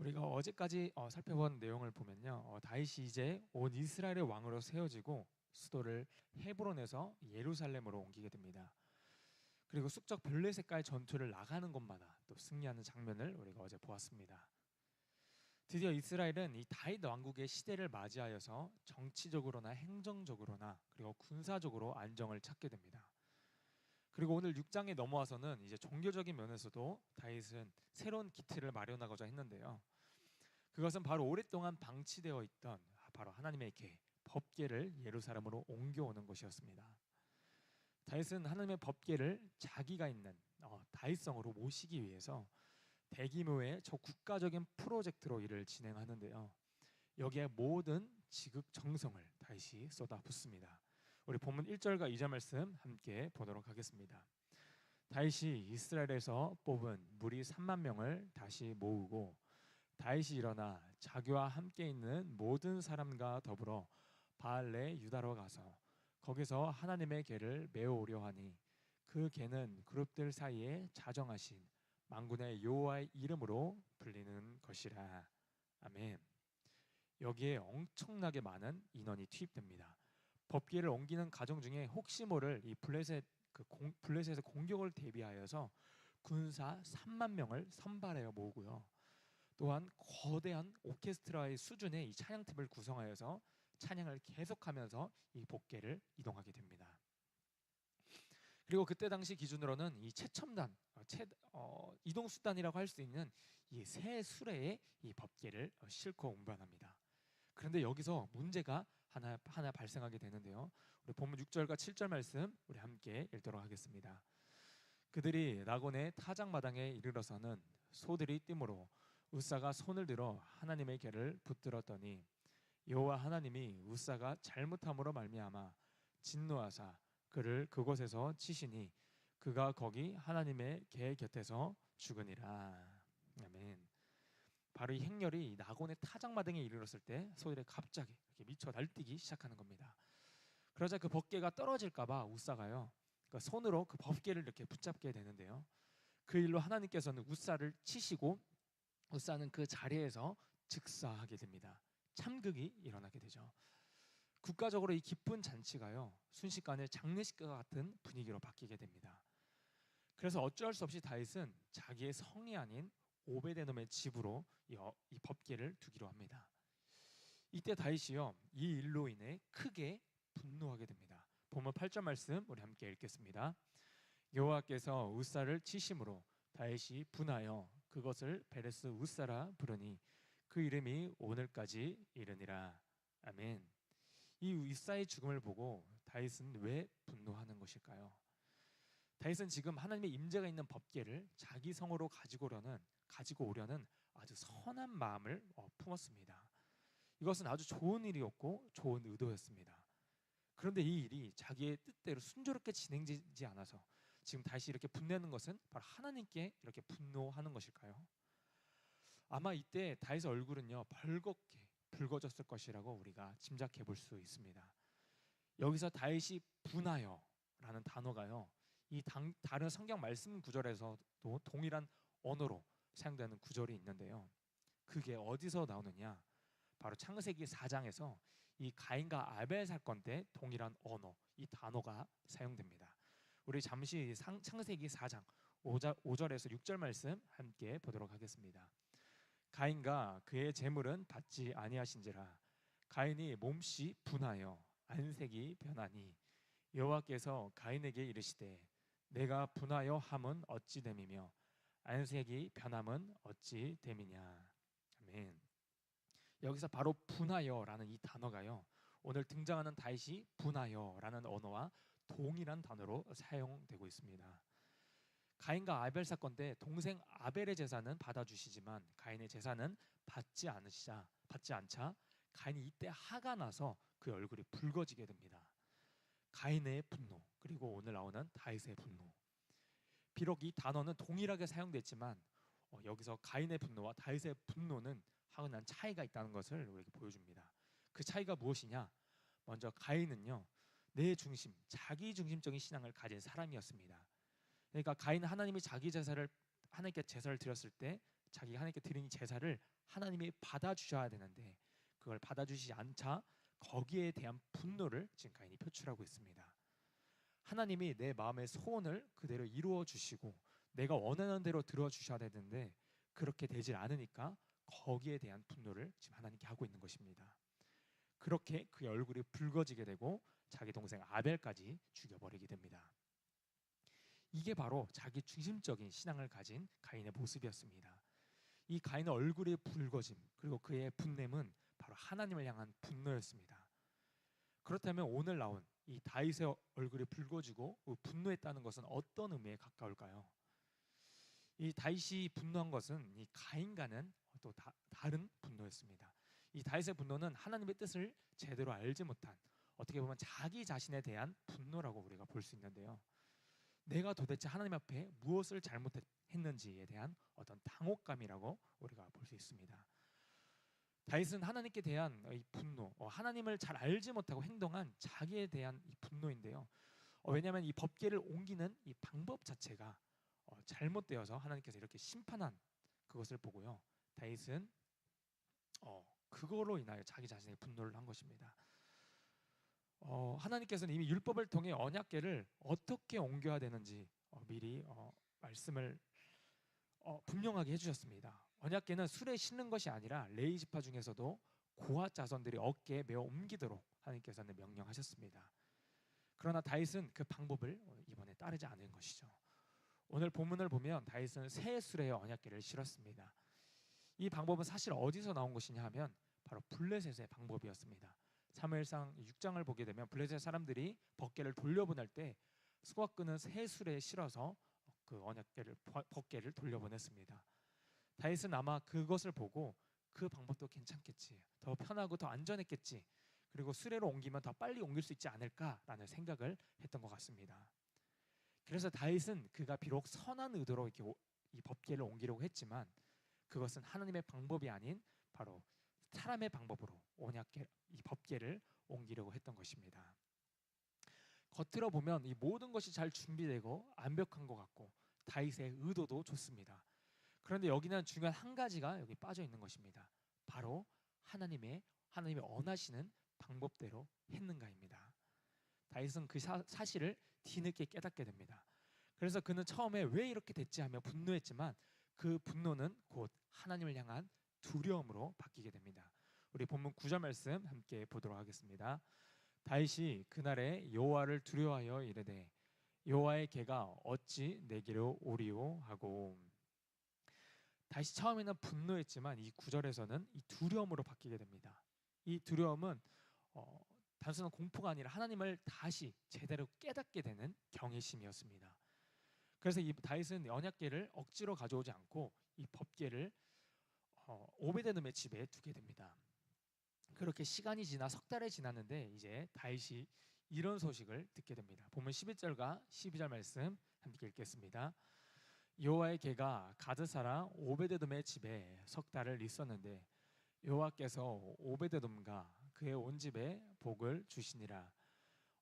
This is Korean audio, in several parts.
우리가 어제까지 살펴본 내용을 보면요, 다윗이 이제 온 이스라엘의 왕으로 세워지고 수도를 헤브론에서 예루살렘으로 옮기게 됩니다. 그리고 숙적 블레셋과의 전투를 나가는 곳마다 또 승리하는 장면을 우리가 어제 보았습니다. 드디어 이스라엘은 이 다윗 왕국의 시대를 맞이하여서 정치적으로나 행정적으로나 그리고 군사적으로 안정을 찾게 됩니다. 그리고 오늘 6장에 넘어와서는 이제 종교적인 면에서도 다윗은 새로운 기틀을 마련하고자 했는데요. 그것은 바로 오랫동안 방치되어 있던 바로 하나님의 계, 법궤를 예루살렘으로 옮겨오는 것이었습니다. 다윗은 하나님의 법궤를 자기가 있는 다윗성으로 모시기 위해서 대규모의 저 국가적인 프로젝트로 이를 진행하는데요. 여기에 모든 지극 정성을 다윗이 쏟아붓습니다. 우리 본문 1절과 2절 말씀 함께 보도록 하겠습니다. 다윗이 이스라엘에서 뽑은 무리 3만 명을 다시 모으고 다윗이 일어나 자기와 함께 있는 모든 사람과 더불어 바알레 유다로 가서 거기서 하나님의 궤를 메어오려 하니 그 궤는 그룹들 사이에 자정하신 만군의 여호와의 이름으로 불리는 것이라. 아멘. 여기에 엄청나게 많은 인원이 투입됩니다. 법궤를 옮기는 과정 중에 혹시 모를 이 블레셋의 공격을 대비하여서 군사 3만 명을 선발하여 모으고요. 또한 거대한 오케스트라의 수준의 이 찬양팀을 구성하여서 찬양을 계속하면서 이 법궤를 이동하게 됩니다. 그리고 그때 당시 기준으로는 이 최첨단 이동 수단이라고 할 수 있는 이 새 수레에 이 법궤를 싣고 운반합니다. 그런데 여기서 문제가 하나 발생하게 되는데요. 우리 본문 6절과 7절 말씀 우리 함께 읽도록 하겠습니다. 그들이 나곤의 타작마당에 이르러서는 소들이 띠므로 우사가 손을 들어 하나님의 궤를 붙들었더니 여호와 하나님이 우사가 잘못함으로 말미암아 진노하사 그를 그곳에서 치시니 그가 거기 하나님의 궤 곁에서 죽으니라. 아멘. 바로 이 행렬이 나곤의 타작마당에 이르렀을 때 소들이 갑자기 이렇게 미쳐 날뛰기 시작하는 겁니다. 그러자 그 법궤가 떨어질까봐 우사가요, 그러니까 손으로 그 법궤를 이렇게 붙잡게 되는데요. 그 일로 하나님께서는 우사를 치시고 우사는 그 자리에서 즉사하게 됩니다. 참극이 일어나게 되죠. 국가적으로 이 기쁜 잔치가요, 순식간에 장례식과 같은 분위기로 바뀌게 됩니다. 그래서 어쩔 수 없이 다윗은 자기의 성이 아닌 오베데돔의 집으로 이 법궤를 두기로 합니다. 이때 다윗이요, 이 일로 인해 크게 분노하게 됩니다. 본문 8절 말씀 우리 함께 읽겠습니다. 여호와께서 우사를 치심으로 다윗이 분하여 그것을 베레스 우사라 부르니 그 이름이 오늘까지 이르니라. 아멘. 이 우사의 죽음을 보고 다윗은 왜 분노하는 것일까요? 다윗은 지금 하나님의 임재가 있는 법궤를 자기 성으로 가지고 오려는 아주 선한 마음을 품었습니다. 이것은 아주 좋은 일이었고 좋은 의도였습니다. 그런데 이 일이 자기의 뜻대로 순조롭게 진행되지 않아서 지금 다시 이렇게 분내는 것은 바로 하나님께 이렇게 분노하는 것일까요? 아마 이때 다윗의 얼굴은요, 벌겋게 붉어졌을 것이라고 우리가 짐작해 볼 수 있습니다. 여기서 다윗이 분하여라는 단어가요, 다른 성경 말씀 구절에서도 동일한 언어로 사용되는 구절이 있는데요. 그게 어디서 나오느냐? 바로 창세기 4장에서 이 가인과 아벨 사건 때 동일한 언어, 이 단어가 사용됩니다. 우리 잠시 창세기 4장 5절에서 6절 말씀 함께 보도록 하겠습니다. 가인과 그의 재물은 받지 아니하신지라 가인이 몸시 분하여 안색이 변하니 여호와께서 가인에게 이르시되 내가 분하여 함은 어찌 됨이며 안색이 변함은 어찌 됨이냐. 아멘. 여기서 바로 분하여라는 이 단어가요, 오늘 등장하는 다윗이 분하여라는 언어와 동일한 단어로 사용되고 있습니다. 가인과 아벨 사건 때 동생 아벨의 제사는 받아주시지만 가인의 제사는 받지 않자 가인이 이때 화가 나서 그 얼굴이 붉어지게 됩니다. 가인의 분노, 그리고 오늘 나오는 다윗의 분노. 비록 이 단어는 동일하게 사용됐지만 여기서 가인의 분노와 다윗의 분노는 하나는 차이가 있다는 것을 우리에게 보여줍니다. 그 차이가 무엇이냐? 먼저 가인은요, 내 중심, 자기 중심적인 신앙을 가진 사람이었습니다. 그러니까 가인은 하나님이 하나님께 제사를 드렸을 때 자기가 하나님께 드린 제사를 하나님이 받아주셔야 되는데 그걸 받아주시지 않자 거기에 대한 분노를 지금 가인이 표출하고 있습니다. 하나님이 내 마음의 소원을 그대로 이루어 주시고 내가 원하는 대로 들어주셔야 되는데 그렇게 되질 않으니까 거기에 대한 분노를 지금 하나님께 하고 있는 것입니다. 그렇게 그의 얼굴이 붉어지게 되고 자기 동생 아벨까지 죽여버리게 됩니다. 이게 바로 자기 중심적인 신앙을 가진 가인의 모습이었습니다. 이 가인의 얼굴의 붉어짐 그리고 그의 분냄은 바로 하나님을 향한 분노였습니다. 그렇다면 오늘 나온 이 다윗의 얼굴이 붉어지고 분노했다는 것은 어떤 의미에 가까울까요? 이 다윗이 분노한 것은 이 가인과는 또 다른 분노였습니다. 이 다윗의 분노는 하나님의 뜻을 제대로 알지 못한 어떻게 보면 자기 자신에 대한 분노라고 우리가 볼 수 있는데요. 내가 도대체 하나님 앞에 무엇을 잘못했는지에 대한 어떤 당혹감이라고 우리가 볼 수 있습니다. 다윗은 하나님께 대한 이 분노, 하나님을 잘 알지 못하고 행동한 자기에 대한 이 분노인데요. 왜냐하면 이 법궤를 옮기는 이 방법 자체가 잘못되어서 하나님께서 이렇게 심판한 그것을 보고요. 다윗은 그걸로 인하여 자기 자신의 분노를 한 것입니다. 하나님께서는 이미 율법을 통해 언약궤를 어떻게 옮겨야 되는지 미리 말씀을 분명하게 해주셨습니다. 언약궤는 술에 싣는 것이 아니라 레위 지파 중에서도 고핫 자손들이 어깨에 메어 옮기도록 하나님께서는 명령하셨습니다. 그러나 다윗은 그 방법을 이번에 따르지 않은 것이죠. 오늘 본문을 보면 다윗은 새 수레에 언약궤를 실었습니다. 이 방법은 사실 어디서 나온 것이냐 하면 바로 블레셋의 방법이었습니다. 사무엘상 6장을 보게 되면 블레셋 사람들이 법궤를 돌려보낼 때 수가 끄는 새 수레에 실어서 그 언약궤를 법궤를 돌려보냈습니다. 다윗은 아마 그것을 보고 그 방법도 괜찮겠지, 더 편하고 더 안전했겠지, 그리고 수레로 옮기면 더 빨리 옮길 수 있지 않을까라는 생각을 했던 것 같습니다. 그래서 다윗은 그가 비록 선한 의도로 이렇게 이 법궤를 옮기려고 했지만 그것은 하나님의 방법이 아닌 바로 사람의 방법으로 이 법궤를 옮기려고 했던 것입니다. 겉으로 보면 이 모든 것이 잘 준비되고 완벽한 것 같고 다윗의 의도도 좋습니다. 그런데 여기는 중요한 한 가지가 여기 빠져 있는 것입니다. 바로 하나님이 원하시는 방법대로 했는가입니다. 다윗은 그 사실을 뒤늦게 깨닫게 됩니다. 그래서 그는 처음에 왜 이렇게 됐지 하며 분노했지만 그 분노는 곧 하나님을 향한 두려움으로 바뀌게 됩니다. 우리 본문 9절 말씀 함께 보도록 하겠습니다. 다윗이 그날에 여호와를 두려워하여 이르되 여호와의 궤가 어찌 내게로 오리오 하고. 다윗이 처음에는 분노했지만 이 9절에서는 이 두려움으로 바뀌게 됩니다. 이 두려움은 단순한 공포가 아니라 하나님을 다시 제대로 깨닫게 되는 경외심이었습니다. 그래서 이 다윗은 언약궤를 억지로 가져오지 않고 이 법궤를 오베데돔의 집에 두게 됩니다. 그렇게 시간이 지나 석 달이 지났는데 이제 다윗이 이런 소식을 듣게 됩니다. 본문 11절과 12절 말씀 함께 읽겠습니다. 여호와의 궤가 가드 사람 오베데돔의 집에 석 달을 있었는데 여호와께서 오베데돔과 그의 온 집에 복을 주시니라.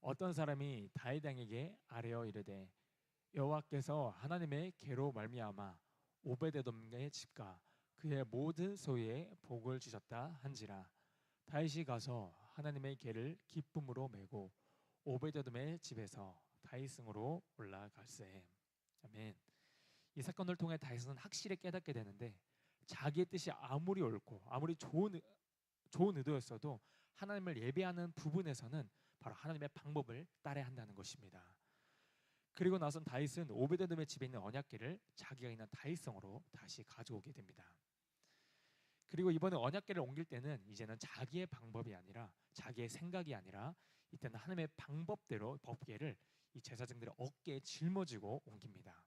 어떤 사람이 다윗 왕에게 아뢰어 이르되 여호와께서 하나님의 궤로 말미암아 오베데돔의 집과 그의 모든 소유에 복을 주셨다 한지라. 다윗이 가서 하나님의 궤를 기쁨으로 메고 오베데돔의 집에서 다윗승으로 올라갈세. 아멘. 이 사건을 통해 다윗은 확실히 깨닫게 되는데 자기의 뜻이 아무리 옳고 아무리 좋은 의도였어도 하나님을 예배하는 부분에서는 바로 하나님의 방법을 따라야 한다는 것입니다. 그리고 나선 다윗은 오베데돔의 집에 있는 언약궤를 자기가 있는 다윗성으로 다시 가져오게 됩니다. 그리고 이번에 언약궤를 옮길 때는 이제는 자기의 방법이 아니라 자기의 생각이 아니라 이때는 하나님의 방법대로 법궤를 이 제사장들의 어깨에 짊어지고 옮깁니다.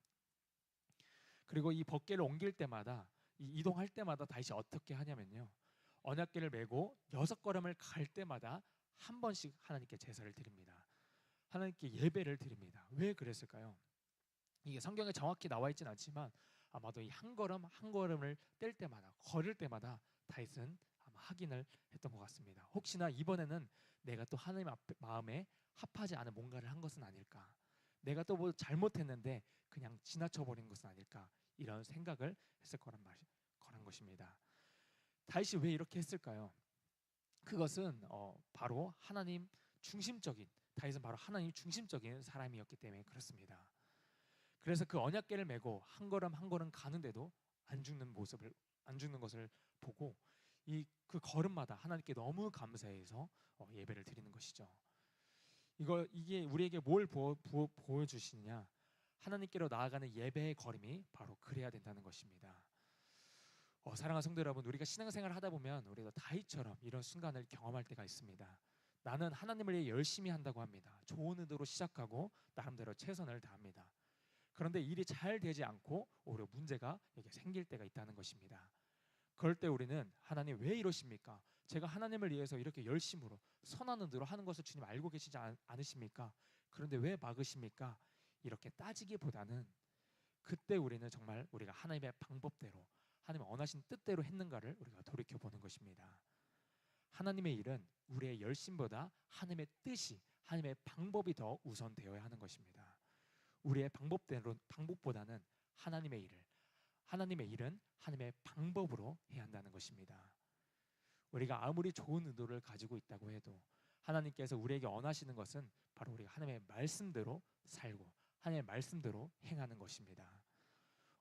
그리고 이 법궤를 옮길 때마다 이동할 때마다 다윗이 어떻게 하냐면요, 언약궤를 메고 6걸음을 갈 때마다 한 번씩 하나님께 제사를 드립니다. 하나님께 예배를 드립니다. 왜 그랬을까요? 이게 성경에 정확히 나와 있진 않지만 아마도 이 한 걸음 한 걸음을 뗄 때마다 걸을 때마다 다윗은 아마 확인을 했던 것 같습니다. 혹시나 이번에는 내가 또 하나님 마음에 합하지 않은 뭔가를 한 것은 아닐까, 내가 또 뭐 잘못했는데 그냥 지나쳐 버린 것은 아닐까, 이런 생각을 했을 거란 벌한 것입니다. 다윗이 왜 이렇게 했을까요? 그것은 바로 하나님 중심적인, 다윗은 바로 하나님 중심적인 사람이었기 때문에 그렇습니다. 그래서 그 언약궤를 메고 한 걸음 한 걸음 가는데도 안 죽는 것을 보고 그 걸음마다 하나님께 너무 감사해서 예배를 드리는 것이죠. 이게 우리에게 뭘 보여주시느냐? 하나님께로 나아가는 예배의 걸음이 바로 그래야 된다는 것입니다. 사랑하는 성도 여러분, 우리가 신앙생활을 하다 보면 우리가 다윗처럼 이런 순간을 경험할 때가 있습니다. 나는 하나님을 위해 열심히 한다고 합니다. 좋은 의도로 시작하고 나름대로 최선을 다합니다. 그런데 일이 잘 되지 않고 오히려 문제가 이게 생길 때가 있다는 것입니다. 그럴 때 우리는 하나님 왜 이러십니까? 제가 하나님을 위해서 이렇게 열심으로 선한 의도로 하는 것을 주님 알고 계시지 않으십니까? 그런데 왜 막으십니까? 이렇게 따지기보다는 그때 우리는 정말 우리가 하나님의 방법대로 하나님 원하신 뜻대로 했는가를 우리가 돌이켜보는 것입니다. 하나님의 일은 우리의 열심보다 하나님의 뜻이, 하나님의 방법이 더 우선되어야 하는 것입니다. 우리의 방법보다는 하나님의 일은 하나님의 방법으로 해야 한다는 것입니다. 우리가 아무리 좋은 의도를 가지고 있다고 해도 하나님께서 우리에게 원하시는 것은 바로 우리가 하나님의 말씀대로 살고 하나님의 말씀대로 행하는 것입니다.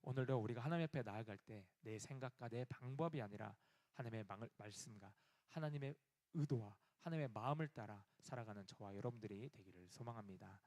오늘도 우리가 하나님 앞에 나아갈 때 내 생각과 내 방법이 아니라 하나님의 말씀과 하나님의 의도와 하나님의 마음을 따라 살아가는 저와 여러분들이 되기를 소망합니다.